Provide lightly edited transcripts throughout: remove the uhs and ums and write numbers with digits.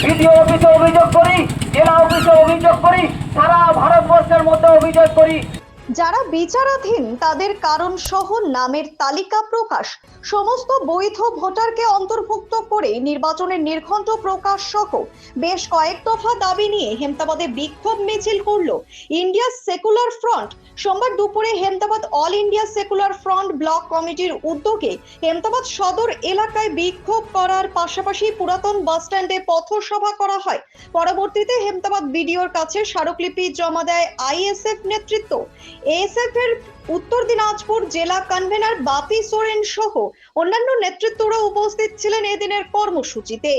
BDO অফিসে অভিযোগ করি, জেলা অফিসে অভিযোগ করি, সারা ভারতবর্ষের মধ্যে অভিযোগ করি। যারা বিচারাধীন তাদের কারণ সহ নামের তালিকা প্রকাশ, সমস্ত বৈধ ভোটারকে অন্তর্ভুক্ত করে নির্বাচনের নির্ঘণ্ট প্রকাশ সহ বেশ কয়েক দফা দাবি নিয়ে হেমতাবাদে বিক্ষোভ মিছিল করল ইন্ডিয়া সেকুলার ফ্রন্ট। সোমবার দুপুরে Hemtabad all India secular front block কমিটির উদ্যোগে হেমতাবাদ সদর এলাকায় বিক্ষোভ করার পাশাপাশি পুরাতন বাস স্ট্যান্ডে পথসভা করা হয়। পরবর্তীতে হেমতাবাদ বিডিওর কাছে স্মারকলিপি জমা দেয় আইএসএফ নেতৃত্ব। এএসএফ এর উত্তর দিনাজপুর জেলা কনভেনার বাপি সোরেন সহ অন্যান্য নেতৃত্বরা উপস্থিত ছিলেন এদিনের কর্মসূচিতে।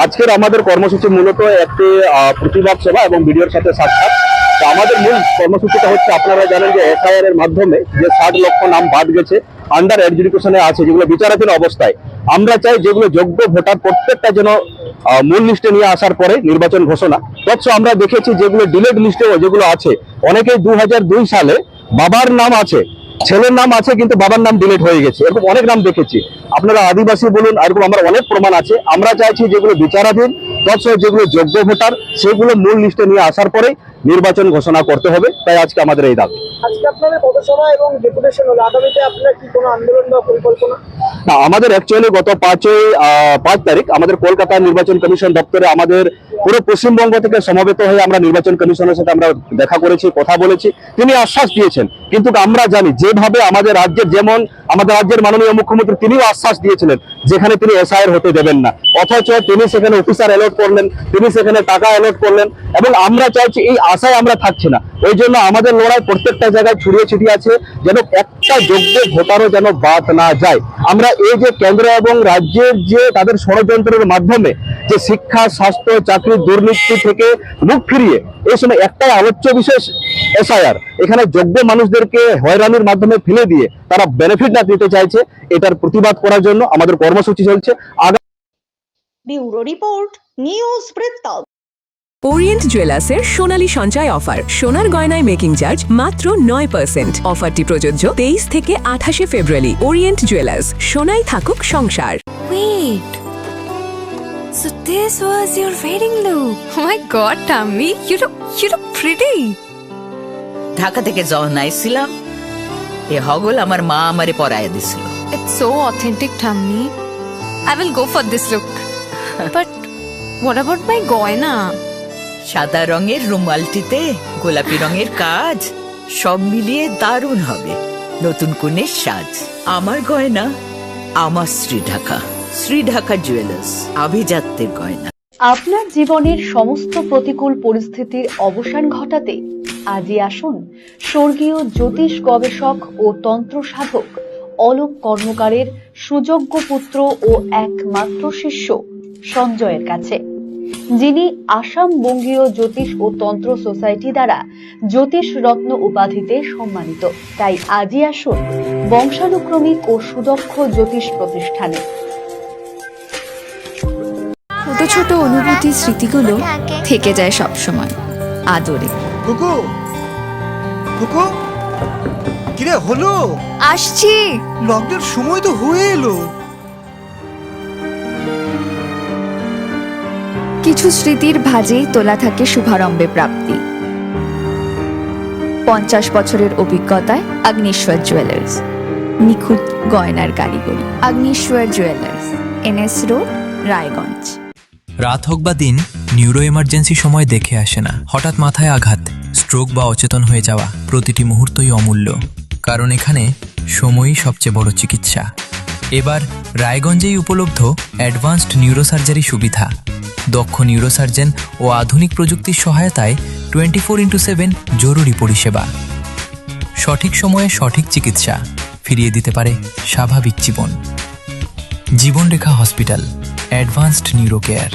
আজকের আমাদের কর্মসূচি মূলত একটি প্রতিবাদ সভা এবং ভিডিওর সাথে সাক্ষাৎ। তো আমাদের মূল কর্মসূচিটা হচ্ছে, আপনারা জানেন যে এসআইআর এর মাধ্যমে যে 60 লক্ষ নাম বাদ গেছে, আন্ডার এডজুডিকেশনে আছে, যেগুলো বিচারাধীন অবস্থায়। আমরা চাই যেগুলো যোগ্য ভোটার প্রত্যেকটা যেন মূল লিস্টে নিয়ে আসার পরে নির্বাচন ঘোষণা। অথচ আমরা দেখেছি যেগুলো ডিলেট লিস্টেও যেগুলো আছে, অনেকেই 2002 সালে বাবার নাম আছে, ছেলের নাম আছে, কিন্তু বাবার নাম ডিলিট হয়ে গেছে। এরকম অনেক নাম দেখেছি, আপনারা আদিবাসী বলুন, এরকম আমার অনেক প্রমাণ আছে। আমরা চাইছি যেগুলো বিচারাধীন, তৎসহ যেগুলো যোগ্য ভোটার, সেগুলো মূল লিস্টে নিয়ে আসার পরে নির্বাচন ঘোষণা করতে হবে। তাই আজকে আমাদের এই দাবি। আজকে আপনাদের পথসভা এবং ডেপুটেশন হলো, আগামীতে আপনার কি কোনো আন্দোলন বা পরিকল্পনা? না, আমাদের অ্যাকচুয়ালি গত 5 তারিখ আমাদের কলকাতা নির্বাচন কমিশন দপ্তরে আমাদের পুরো পশ্চিমবঙ্গ থেকে সমবেত হয়ে আমরা নির্বাচন কমিশনের সাথে আমরা দেখা করেছি, কথা বলেছি। তিনি আশ্বাস দিয়েছেন, কিন্তু আমরা জানি যেভাবে আমাদের রাজ্যের, যেমন আমাদের রাজ্যের মাননীয় মুখ্যমন্ত্রী তিনিও আশ্বাস দিয়েছিলেন যেখানে তিনি এসআইআর হতে দেবেন না, অথচ তিনি সেখানে অফিসার অ্যালট করলেন, তিনি সেখানে টাকা অ্যালট করলেন। এবং আমরা চাইছি এই আশায় আমরা থাকছি না, ওই জন্য আমাদের লড়াই প্রত্যেকটা জায়গায় ছড়িয়ে ছিটিয়ে আছে, যেন একটা যোগ্য ভোটারও যেন বাদ না যায়। আমরা এই যে কেন্দ্র এবং রাজ্যের যে তাদের ষড়যন্ত্রের মাধ্যমে যে শিক্ষা, স্বাস্থ্য, চাকরি, দুর্নীতি থেকে মুখ ফিরিয়ে এই সময় একটাই আলোচ্য বিশেষ এসআইআর, এখানে যোগ্য মানুষদেরকে হয়রানির মাধ্যমে ফেলে দিয়ে তারা বেনিফিট না দিতে চাইছে, এটার প্রতিবাদ করার জন্য আমাদের কর্মসূচি চলছে। ব্যুরো রিপোর্ট, নিউজ বৃত্তান্ত। ওরিয়েন্ট জুয়েলার্সের সোনালী সঞ্চয় অফার, সোনার গয়নায় মেকিং চার্জ মাত্র 9%। অফারটি প্রযোজ্য 23 থেকে 28 ফেব্রুয়ারি। ওরিয়েন্ট জুয়েলার্স, সোনাই থাকুক সংসার। Wait. So this was your wedding look. Oh my god, Tammy, you look pretty. Dhaka থেকে যখন আইছিলাম, এ হগল আমার মা আমারে পরায় দিছিল। It's so authentic, Tammy. I will go for this look. But what about my goina? সাদা রঙের রুমালটিতে গোলাপি রঙের কাজ, সব মিলিয়ে দারুণ হবে নতুন কনের সাজ। আমার গয়না আমার শ্রী ঢাকা জুয়েলার্স, আভিজাত্যের গয়না। আপনার জীবনের সমস্ত প্রতিকূল পরিস্থিতির অবসান ঘটাতে আজই আসুন স্বর্গীয় জ্যোতিষ গবেষক ও তন্ত্র সাধক অলোক কর্মকারের সুযোগ্য পুত্র ও একমাত্র শিষ্য সঞ্জয়ের কাছে, যিনি আসাম বঙ্গীয় জ্যোতিষ ও তন্ত্র সোসাইটি দ্বারা জ্যোতিষ রত্ন উপাধিতে সম্মানিত। তাই আজই আসুন বংশানুক্রমিক ও সুদক্ষ জ্যোতিষ প্রতিষ্ঠানে। ছোট ছোট অনুভূতি, স্মৃতিগুলো থেকে যায় সব সময় আদরে। কুকু কুকু, কিরে হলো? আসছি। লকডাউন সময় তো হয়ে এলো। কিছু স্মৃতির ভাজেই তোলা থাকে শুভারম্ভে প্রাপ্তি। 50 বছরের অভিজ্ঞতায় আগ্নেশ্বর জুয়েলার্স, নিখুঁত গয়নার কারিগরি। Agneshwar jewellers, NS road, Raiganj. রাত হোক বা দিন, নিউরো এমার্জেন্সি সময় দেখে আসে না। হঠাৎ মাথায় আঘাত, স্ট্রোক বা অচেতন হয়ে যাওয়া, প্রতিটি মুহূর্তই অমূল্য, কারণ এখানে সময়ই সবচেয়ে বড় চিকিৎসা। এবার রায়গঞ্জেই উপলব্ধ অ্যাডভান্সড নিউরোসার্জারি সুবিধা। দক্ষ নিউরোসার্জন ও আধুনিক প্রযুক্তির সহায়তায় 24x7 জরুরি পরিষেবা। সঠিক সময়ে সঠিক চিকিৎসা ফিরিয়ে দিতে পারে স্বাভাবিক জীবন। জীবনরেখা হসপিটাল, অ্যাডভান্সড নিউরো কেয়ার।